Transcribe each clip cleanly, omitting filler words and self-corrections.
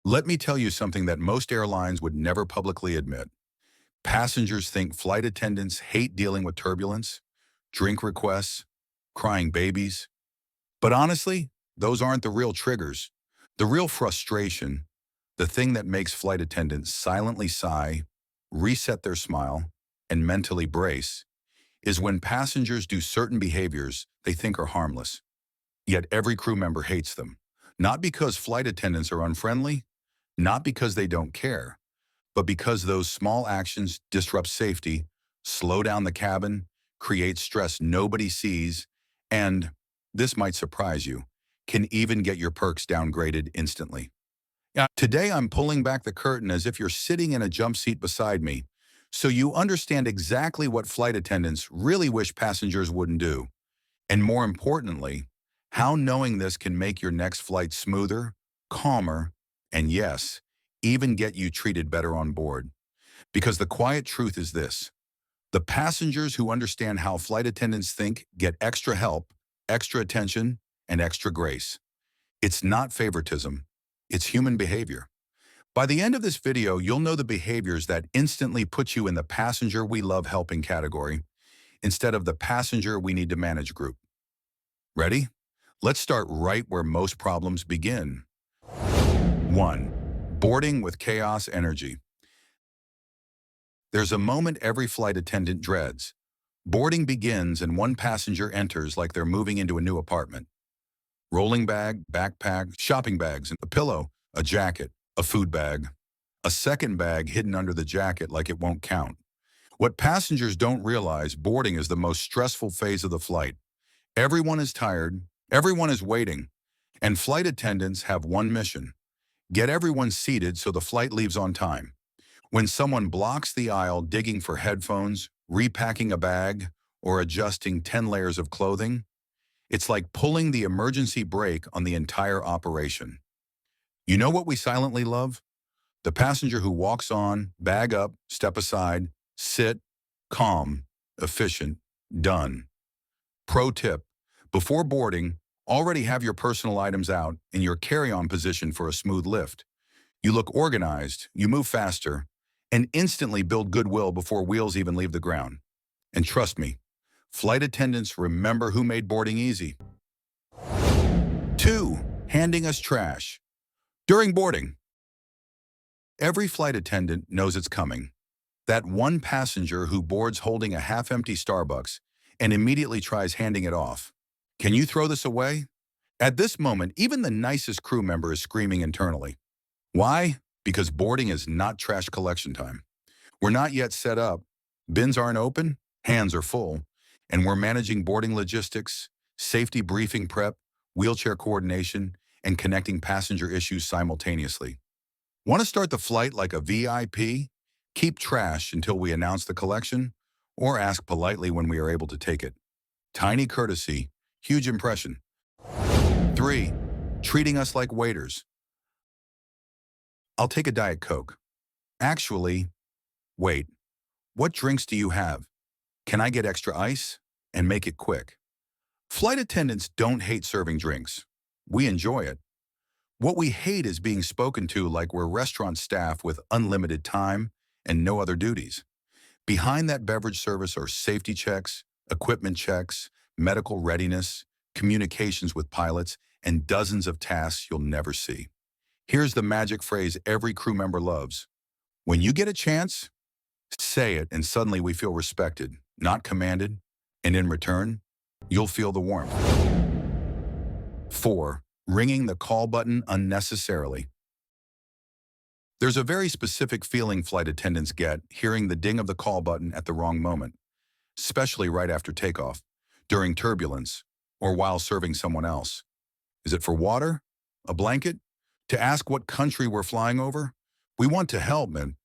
Let me tell you something that most airlines would never publicly admit. Passengers think flight attendants hate dealing with turbulence, drink requests, crying babies. But honestly, those aren't the real triggers. The real frustration, the thing that makes flight attendants silently sigh, reset their smile, and mentally brace, is when passengers do certain behaviors they think are harmless. Yet every crew member hates them. Not because flight attendants are unfriendly, not because they don't care, but because those small actions disrupt safety, slow down the cabin, create stress nobody sees, and, this might surprise you, can even get your perks downgraded instantly. Today I'm pulling back the curtain as if you're sitting in a jump seat beside me, so you understand exactly what flight attendants really wish passengers wouldn't do. And more importantly, how knowing this can make your next flight smoother, calmer, and yes, even get you treated better on board. Because the quiet truth is this: the passengers who understand how flight attendants think get extra help, extra attention, and extra grace. It's not favoritism, it's human behavior. By the end of this video, you'll know the behaviors that instantly put you in the passenger we love helping category instead of the passenger we need to manage group. Ready? Let's start right where most problems begin. 1. Boarding with chaos energy. There's a moment every flight attendant dreads. Boarding begins and one passenger enters like they're moving into a new apartment. Rolling bag, backpack, shopping bags, a pillow, a jacket, a food bag. A second bag hidden under the jacket like it won't count. What passengers don't realize, boarding is the most stressful phase of the flight. Everyone is tired, everyone is waiting, and flight attendants have one mission: get everyone seated so the flight leaves on time. When someone blocks the aisle digging for headphones, repacking a bag, or adjusting 10 layers of clothing, it's like pulling the emergency brake on the entire operation. You know what we silently love? The passenger who walks on, bag up, step aside, sit, calm, efficient, done. Pro tip: before boarding, already have your personal items out in your carry-on position for a smooth lift. You look organized, you move faster, and instantly build goodwill before wheels even leave the ground. And trust me, flight attendants remember who made boarding easy. 2. Handing us trash. During boarding, every flight attendant knows it's coming. That one passenger who boards holding a half-empty Starbucks and immediately tries handing it off. Can you throw this away? At this moment, even the nicest crew member is screaming internally. Why? Because boarding is not trash collection time. We're not yet set up. Bins aren't open, hands are full, and we're managing boarding logistics, safety briefing prep, wheelchair coordination, and connecting passenger issues simultaneously. Want to start the flight like a VIP? Keep trash until we announce the collection, or ask politely when we are able to take it. Tiny courtesy, huge impression. 3. Treating us like waiters. I'll take a Diet Coke. Actually, wait, what drinks do you have? Can I get extra ice? And make it quick. Flight attendants don't hate serving drinks. We enjoy it. What we hate is being spoken to like we're restaurant staff with unlimited time and no other duties. Behind that beverage service are safety checks, equipment checks, medical readiness, communications with pilots, and dozens of tasks you'll never see. Here's the magic phrase every crew member loves. When you get a chance, say it, and suddenly we feel respected, not commanded, and in return, you'll feel the warmth. 4. Ringing the call button unnecessarily. There's a very specific feeling flight attendants get hearing the ding of the call button at the wrong moment, especially right after takeoff, during turbulence, or while serving someone else. Is it for water? A blanket? To ask what country we're flying over? We want to help, man.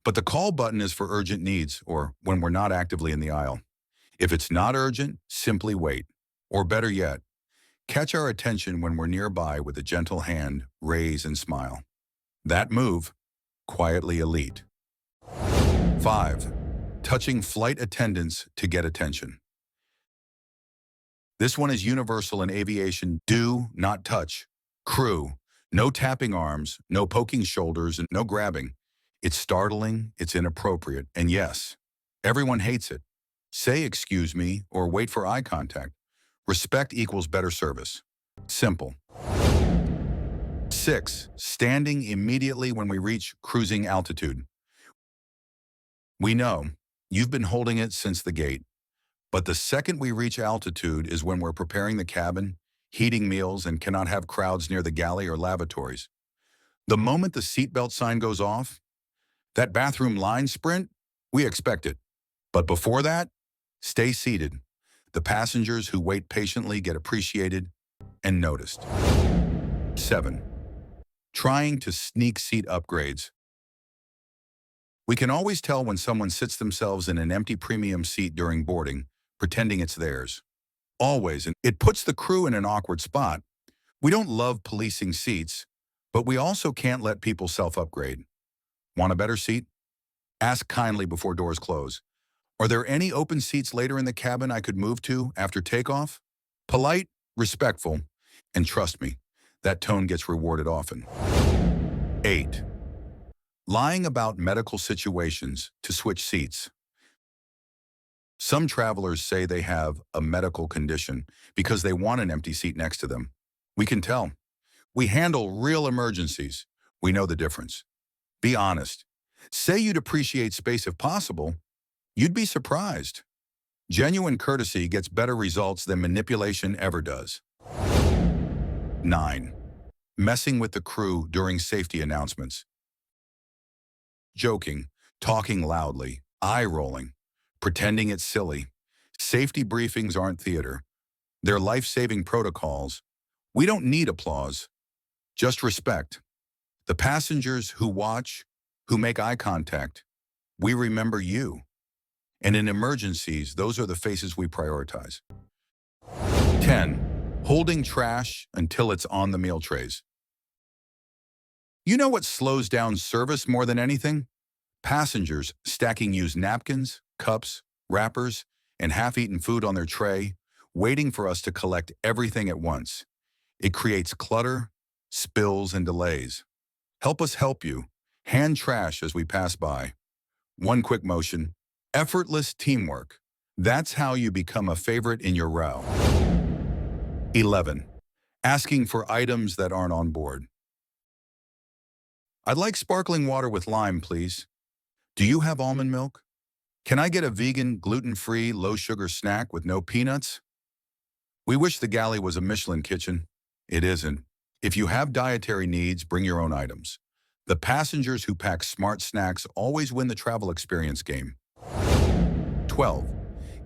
But the call button is for urgent needs or when we're not actively in the aisle. If it's not urgent, simply wait. Or better yet, catch our attention when we're nearby with a gentle hand, raise and smile. That move, quietly elite. 5. Touching flight attendants to get attention. This one is universal in aviation. Do not touch. Crew, No tapping arms, no poking shoulders, and no grabbing. It's startling, it's inappropriate, and yes, everyone hates it. Say excuse me or wait for eye contact. Respect equals better service. Simple. 6. Standing immediately when we reach cruising altitude. We know you've been holding it since the gate, but the second we reach altitude is when we're preparing the cabin, heating meals, and cannot have crowds near the galley or lavatories. The moment the seatbelt sign goes off, that bathroom line sprint, we expect it. But before that, stay seated. The passengers who wait patiently get appreciated and noticed. 7. Trying to sneak seat upgrades. We can always tell when someone sits themselves in an empty premium seat during boarding, pretending it's theirs. Always, and it puts the crew in an awkward spot. We don't love policing seats, but we also can't let people self-upgrade. Want a better seat? Ask kindly before doors close. Are there any open seats later in the cabin I could move to after takeoff? Polite, respectful, and trust me, that tone gets rewarded often. 8. Lying about medical situations to switch seats. Some travelers say they have a medical condition because they want an empty seat next to them. We can tell. We handle real emergencies. We know the difference. Be honest. Say you'd appreciate space if possible. You'd be surprised. Genuine courtesy gets better results than manipulation ever does. 9. Messing with the crew during safety announcements. Joking, talking loudly, eye-rolling, pretending it's silly. Safety briefings aren't theater. They're life-saving protocols. We don't need applause, just respect. The passengers who watch, who make eye contact, we remember you. And in emergencies, those are the faces we prioritize. 10. Holding trash until it's on the meal trays. You know what slows down service more than anything? Passengers stacking used napkins, cups, wrappers, and half-eaten food on their tray, waiting for us to collect everything at once. It creates clutter, spills, and delays. Help us help you. Hand trash as we pass by. One quick motion. Effortless teamwork. That's how you become a favorite in your row. 11. Asking for items that aren't on board. I'd like sparkling water with lime, please. Do you have almond milk? Can I get a vegan, gluten-free, low-sugar snack with no peanuts? We wish the galley was a Michelin kitchen. It isn't. If you have dietary needs, bring your own items. The passengers who pack smart snacks always win the travel experience game. 12.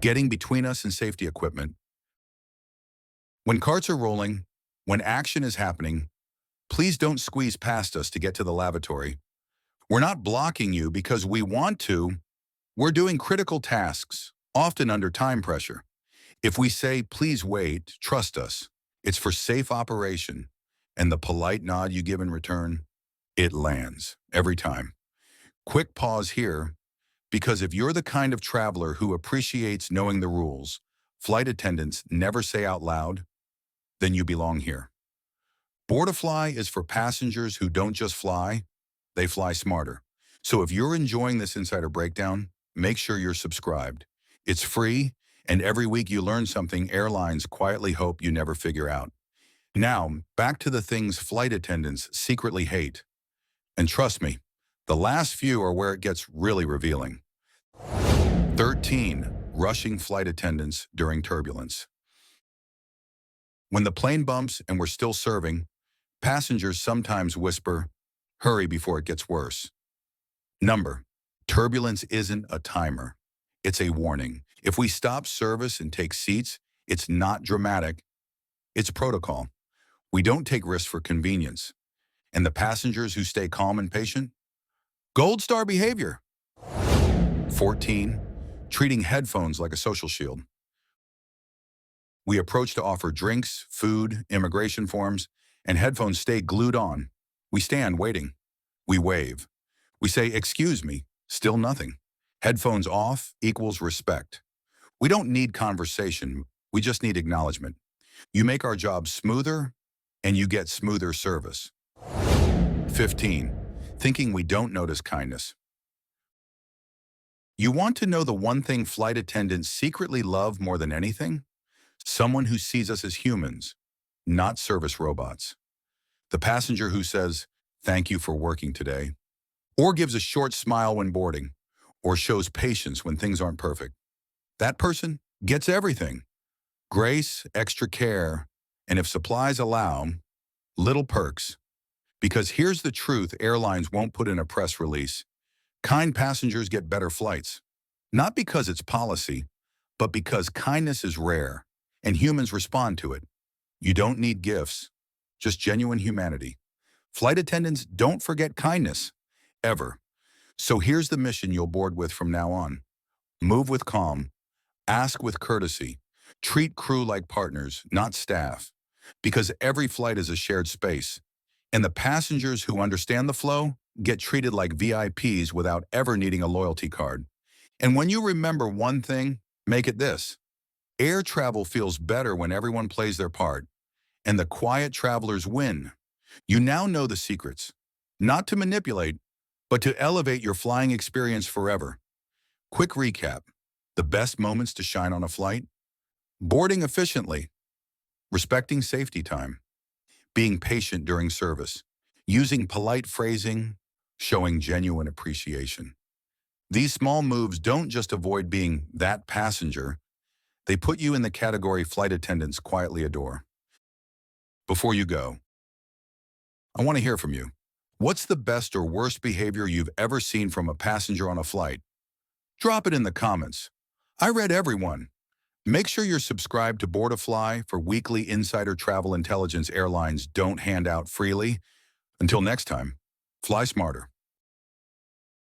Getting between us and safety equipment. When carts are rolling, when action is happening, please don't squeeze past us to get to the lavatory. We're not blocking you because we want to. We're doing critical tasks, often under time pressure. If we say, please wait, trust us. It's for safe operation. And the polite nod you give in return, it lands every time. Quick pause here, because if you're the kind of traveler who appreciates knowing the rules, flight attendants never say out loud, then you belong here. BoardiFly is for passengers who don't just fly, they fly smarter. So if you're enjoying this insider breakdown, make sure you're subscribed. It's free, and every week you learn something airlines quietly hope you never figure out. Now, back to the things flight attendants secretly hate. And trust me, the last few are where it gets really revealing. 13. Rushing flight attendants during turbulence. When the plane bumps and we're still serving, passengers sometimes whisper, "Hurry before it gets worse." Turbulence isn't a timer. It's a warning. If we stop service and take seats, it's not dramatic. It's protocol. We don't take risks for convenience. And the passengers who stay calm and patient? Gold star behavior. 14. Treating headphones like a social shield. We approach to offer drinks, food, immigration forms, and headphones stay glued on. We stand waiting. We wave. We say, "Excuse me," still nothing. Headphones off equals respect. We don't need conversation. We just need acknowledgement. You make our job smoother, and you get smoother service. 15. Thinking we don't notice kindness. You want to know the one thing flight attendants secretly love more than anything? Someone who sees us as humans, not service robots. The passenger who says, "Thank you for working today," or gives a short smile when boarding, or shows patience when things aren't perfect. That person gets everything. Grace, extra care, and if supplies allow, little perks. Because here's the truth airlines won't put in a press release. Kind passengers get better flights. Not because it's policy, but because kindness is rare, and humans respond to it. You don't need gifts, just genuine humanity. Flight attendants don't forget kindness, ever. So here's the mission you'll board with from now on. Move with calm, ask with courtesy, treat crew like partners, not staff, because every flight is a shared space. And the passengers who understand the flow get treated like VIPs without ever needing a loyalty card. And when you remember one thing, make it this. Air travel feels better when everyone plays their part, and the quiet travelers win. You now know the secrets. Not to manipulate, but to elevate your flying experience forever. Quick recap. The best moments to shine on a flight: boarding efficiently, respecting safety time, being patient during service, using polite phrasing, showing genuine appreciation. These small moves don't just avoid being that passenger, they put you in the category flight attendants quietly adore. Before you go, I want to hear from you. What's the best or worst behavior you've ever seen from a passenger on a flight? Drop it in the comments. I read every one. Make sure you're subscribed to BoardiFly for weekly insider travel intelligence airlines don't hand out freely. Until next time, fly smarter.